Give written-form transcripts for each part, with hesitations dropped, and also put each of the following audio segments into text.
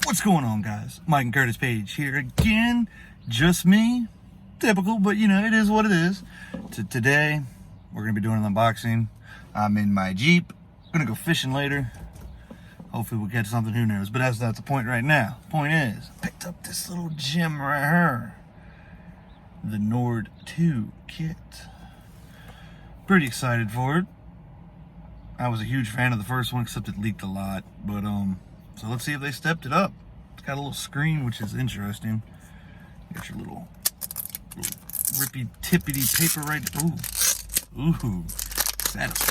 What's going on, guys? Mike and Curtis Page here again. Just me. Typical, but you know, it is what it is. Today, we're going to be doing an unboxing. I'm in my Jeep. Gonna go fishing later. Hopefully we'll catch something, who knows. But that's not the point right now. Point is, I picked up this little gem right here. The NORD 2 kit. Pretty excited for it. I was a huge fan of the first one, except it leaked a lot. But so let's see if they stepped it up. It's got a little screen, which is interesting. You got your little rippy tippity paper right. Ooh, satisfying.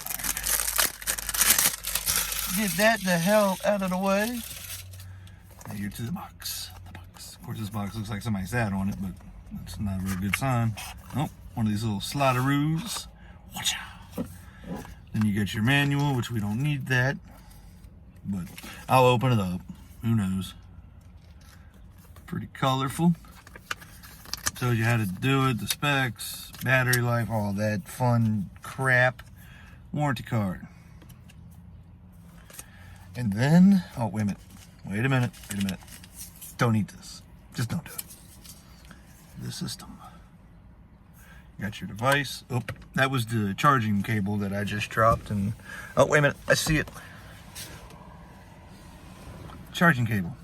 Get that the hell out of the way. Now you're to the box. Of course, this box looks like somebody sat on it, but that's not a real good sign. Oh, one of these little slideroos. Watch out. Then you get your manual, which we don't need that, but I'll open it up. Who knows? Pretty colorful. Tells you how to do it, the specs, battery life, all that fun crap. Warranty card. And then, oh, wait a minute. Don't eat this. Just don't do it. The system. You got your device. Oh, that was the charging cable that I just dropped. And oh, wait a minute. I see it. Charging cable.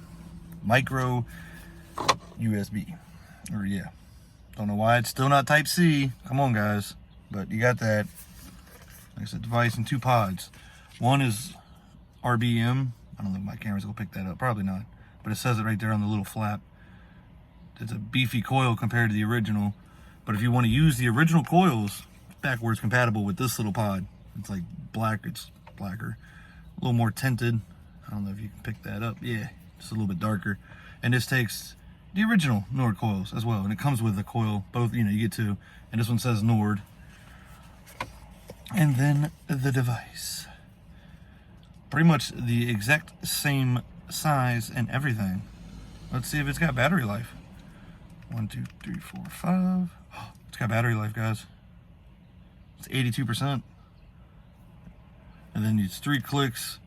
Micro USB. Or yeah. Don't know why it's still not Type C. Come on, guys. But you got that. Like I said, device in 2 pods. One is RBM. I don't know if my camera's gonna pick that up. Probably not. But it says it right there on the little flap. It's a beefy coil compared to the original. But if you want to use the original coils, it's backwards compatible with this little pod. It's like black. It's blacker. A little more tinted. I don't know if you can pick that up. Yeah, just a little bit darker. And this takes the original NORD coils as well. And it comes with a coil. Both, you know, you get 2. And this one says NORD. And then the device. Pretty much the exact same size and everything. Let's see if it's got battery life. 1, 2, 3, 4, 5. Oh, it's got battery life, guys. It's 82%. And then it's 3 clicks.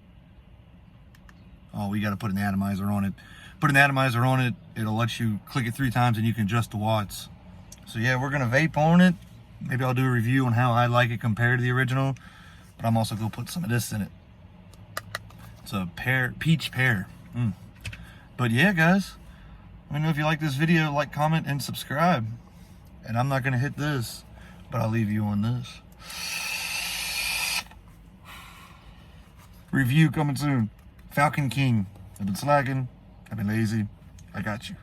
Oh, we got to put an atomizer on it. Put an atomizer on it. It'll let you click it 3 times and you can adjust the watts. So yeah, we're gonna vape on it. Maybe I'll do a review on how I like it compared to the original. But I'm also gonna put some of this in it. It's a peach pear. But yeah, guys, let me know if you like this video. Like, comment, and subscribe. And I'm not gonna hit this, but I'll leave you on this. Review coming soon. Falcon King. I've been slacking. I've been lazy. I got you.